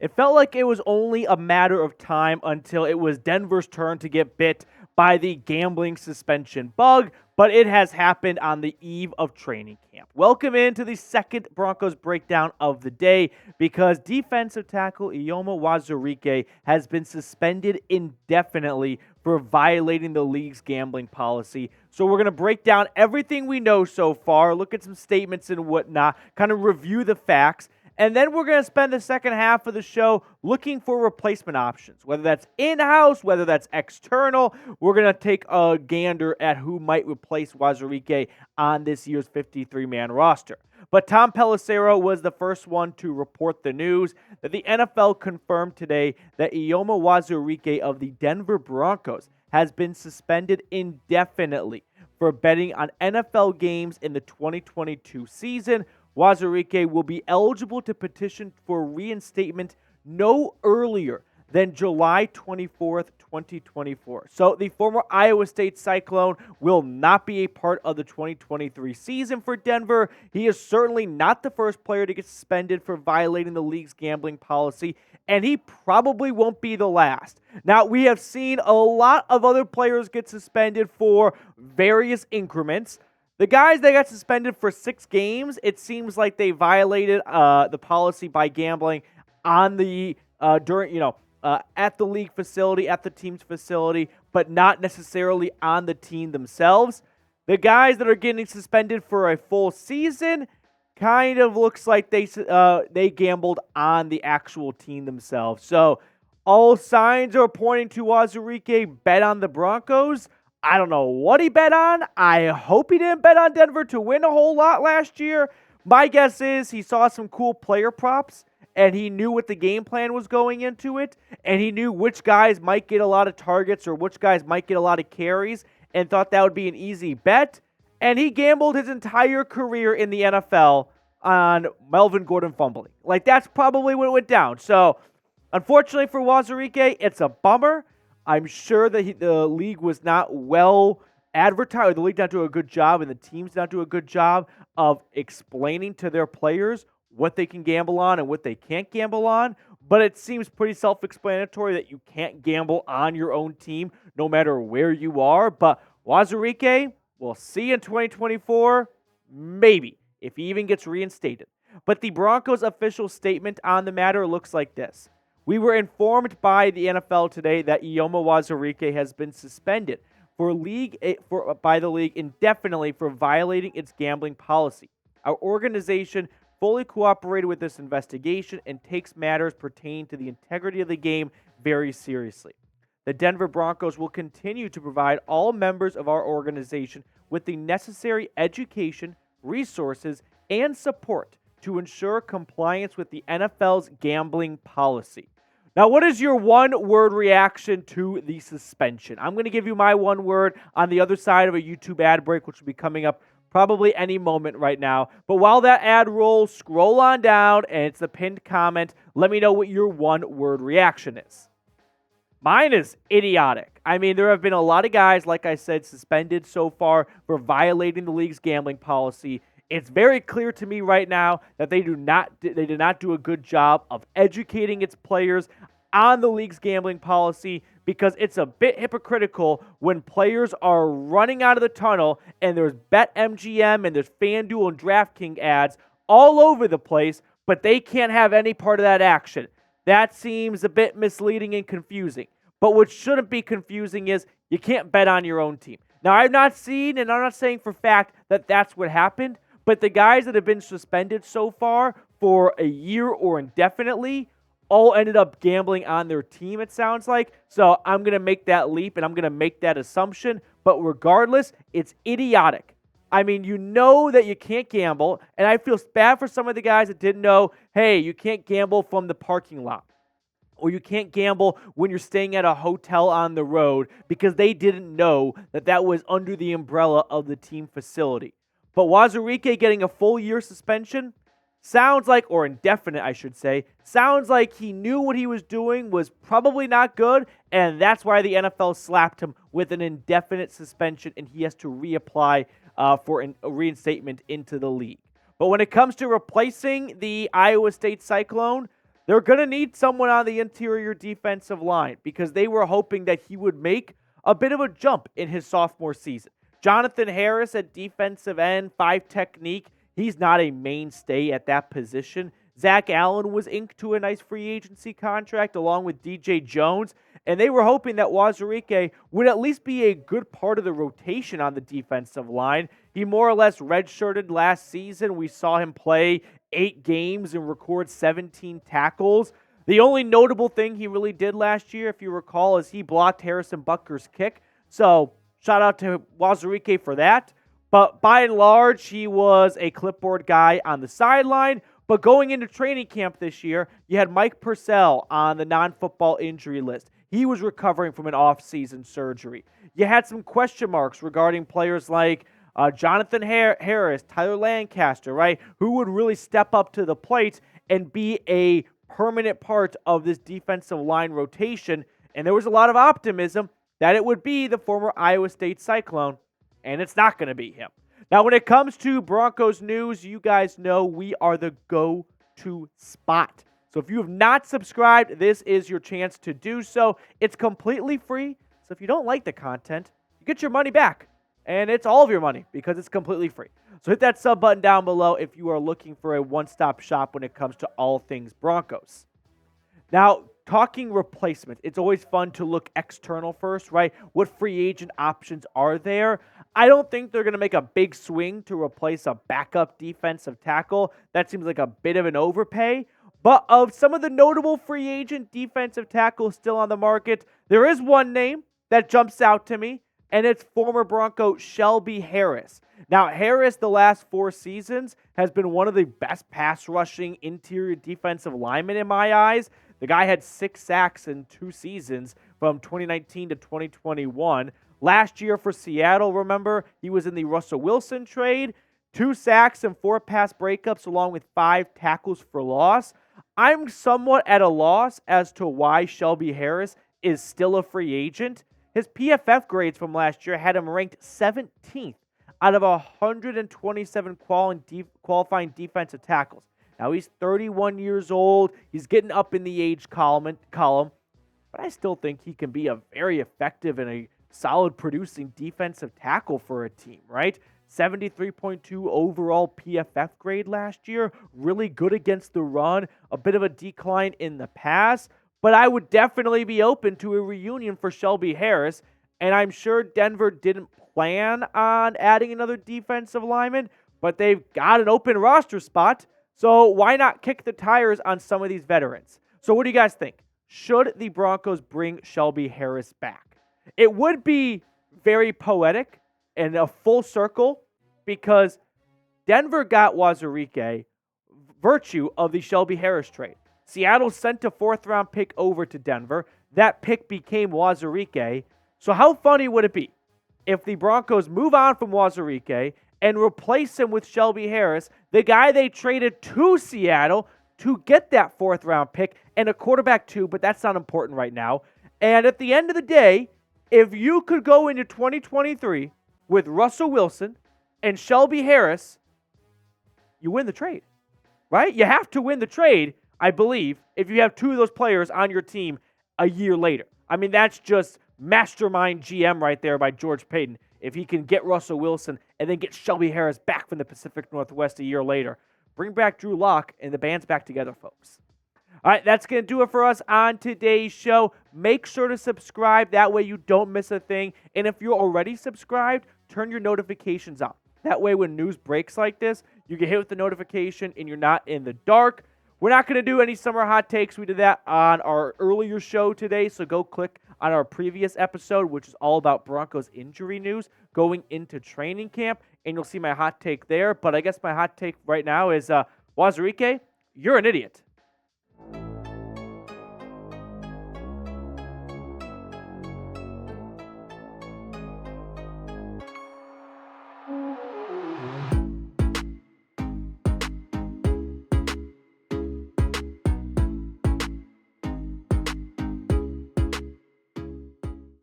It felt like it was only a matter of time until it was Denver's turn to get bit by the gambling suspension bug, but it has happened on the eve of training camp. Welcome into the second Broncos breakdown of the day, because defensive tackle Eyioma Uwazurike has been suspended indefinitely for violating the league's gambling policy. So we're going to break down everything we know so far, look at some statements and whatnot, kind of review the facts. And then we're going to spend the second half of the show looking for replacement options, whether that's in-house, whether that's external. We're going to take a gander at who might replace Wazurike on this year's 53-man roster. But Tom Pelissero was the first one to report the news that the NFL confirmed today that Eyioma Uwazurike of the Denver Broncos has been suspended indefinitely for betting on NFL games in the 2022 season. Wazurike will be eligible to petition for reinstatement no earlier than July 24th, 2024. So the former Iowa State Cyclone will not be a part of the 2023 season for Denver. He is certainly not the first player to get suspended for violating the league's gambling policy, and he probably won't be the last. Now, we have seen a lot of other players get suspended for various increments. The guys that got suspended for 6 games, it seems like they violated the policy by gambling on the at the league facility, at the team's facility, but not necessarily on the team themselves. The guys that are getting suspended for a full season kind of looks like they gambled on the actual team themselves. So all signs are pointing to Wazurike bet on the Broncos. I don't know what he bet on. I hope he didn't bet on Denver to win a whole lot last year. My guess is he saw some cool player props, and he knew what the game plan was going into it, and he knew which guys might get a lot of targets or which guys might get a lot of carries, and thought that would be an easy bet. And he gambled his entire career in the NFL on Melvin Gordon fumbling. Like, that's probably what went down. So, unfortunately for Wazurike, it's a bummer. I'm sure that the league was not well advertised. The league not do a good job, and the teams not do a good job of explaining to their players what they can gamble on and what they can't gamble on. But it seems pretty self-explanatory that you can't gamble on your own team no matter where you are. But Wazurike, we'll see in 2024, maybe, if he even gets reinstated. But the Broncos' official statement on the matter looks like this. We were informed by the NFL today that Eyioma Uwazurike has been suspended by the league indefinitely for violating its gambling policy. Our organization fully cooperated with this investigation and takes matters pertaining to the integrity of the game very seriously. The Denver Broncos will continue to provide all members of our organization with the necessary education, resources, and support to ensure compliance with the NFL's gambling policy. Now, what is your one-word reaction to the suspension? I'm going to give you my one word on the other side of a YouTube ad break, which will be coming up probably any moment right now. But while that ad rolls, scroll on down, and it's the pinned comment. Let me know what your one-word reaction is. Mine is idiotic. I mean, there have been a lot of guys, like I said, suspended so far for violating the league's gambling policy. It's very clear to me right now that they did not do a good job of educating its players on the league's gambling policy, because it's a bit hypocritical when players are running out of the tunnel and there's BetMGM and there's FanDuel and DraftKings ads all over the place, but they can't have any part of that action. That seems a bit misleading and confusing. But what shouldn't be confusing is you can't bet on your own team. Now, I've not seen, and I'm not saying for fact that that's what happened, but the guys that have been suspended so far for a year or indefinitely all ended up gambling on their team, it sounds like. So I'm going to make that leap and I'm going to make that assumption. But regardless, it's idiotic. I mean, you know that you can't gamble, and I feel bad for some of the guys that didn't know, hey, you can't gamble from the parking lot, or you can't gamble when you're staying at a hotel on the road, because they didn't know that that was under the umbrella of the team facility. But Wazurike getting a full year suspension sounds like, or indefinite, I should say, sounds like he knew what he was doing was probably not good, and that's why the NFL slapped him with an indefinite suspension, and he has to reapply for a reinstatement into the league. But when it comes to replacing the Iowa State Cyclone, they're going to need someone on the interior defensive line because they were hoping that he would make a bit of a jump in his sophomore season. Jonathan Harris at defensive end, 5 technique. He's not a mainstay at that position. Zach Allen was inked to a nice free agency contract along with DJ Jones, and they were hoping that Wazurike would at least be a good part of the rotation on the defensive line. He more or less redshirted last season. We saw him play 8 games and record 17 tackles. The only notable thing he really did last year, if you recall, is he blocked Harrison Butker's kick. So shout out to Wazurike for that. But by and large, he was a clipboard guy on the sideline. But going into training camp this year, you had Mike Purcell on the non-football injury list. He was recovering from an off-season surgery. You had some question marks regarding players like Jonathan Harris, Tyler Lancaster, right, who would really step up to the plate and be a permanent part of this defensive line rotation. And there was a lot of optimism that it would be the former Iowa State Cyclone, and it's not going to be him. Now, when it comes to Broncos news, you guys know we are the go-to spot. So if you have not subscribed, this is your chance to do so. It's completely free. So if you don't like the content, you get your money back. And it's all of your money because it's completely free. So hit that sub button down below if you are looking for a one-stop shop when it comes to all things Broncos. Now, talking replacements, it's always fun to look external first, right? What free agent options are there? I don't think they're going to make a big swing to replace a backup defensive tackle. That seems like a bit of an overpay. But of some of the notable free agent defensive tackles still on the market, there is one name that jumps out to me, and it's former Bronco Shelby Harris. Now, Harris, the last 4 seasons, has been one of the best pass-rushing interior defensive linemen in my eyes. The guy had 6 sacks in 2 seasons from 2019 to 2021. Last year for Seattle, remember, he was in the Russell Wilson trade. 2 sacks and 4 pass breakups along with 5 tackles for loss. I'm somewhat at a loss as to why Shelby Harris is still a free agent. His PFF grades from last year had him ranked 17th out of 127 qualifying defensive tackles. Now, he's 31 years old. He's getting up in the age column, but I still think he can be a very effective and a solid producing defensive tackle for a team, right? 73.2 overall PFF grade last year. Really good against the run. A bit of a decline in the pass. But I would definitely be open to a reunion for Shelby Harris. And I'm sure Denver didn't plan on adding another defensive lineman, but they've got an open roster spot. So why not kick the tires on some of these veterans? So what do you guys think? Should the Broncos bring Shelby Harris back? It would be very poetic and a full circle because Denver got Wazurike virtue of the Shelby Harris trade. Seattle sent a 4th-round pick over to Denver. That pick became Wazurike. So how funny would it be if the Broncos move on from Wazurike and replace him with Shelby Harris, the guy they traded to Seattle to get that 4th-round pick and a quarterback too, but that's not important right now. And at the end of the day, if you could go into 2023 with Russell Wilson and Shelby Harris, you win the trade, right? You have to win the trade, I believe, if you have 2 of those players on your team a year later. I mean, that's just mastermind GM right there by George Payton. If he can get Russell Wilson and then get Shelby Harris back from the Pacific Northwest a year later. Bring back Drew Lock, and the band's back together, folks. All right, that's going to do it for us on today's show. Make sure to subscribe. That way you don't miss a thing. And if you're already subscribed, turn your notifications on. That way when news breaks like this, you get hit with the notification and you're not in the dark. We're not going to do any summer hot takes. We did that on our earlier show today, so go click on our previous episode, which is all about Broncos injury news going into training camp, and you'll see my hot take there. But I guess my hot take right now is, Wazurike, you're an idiot.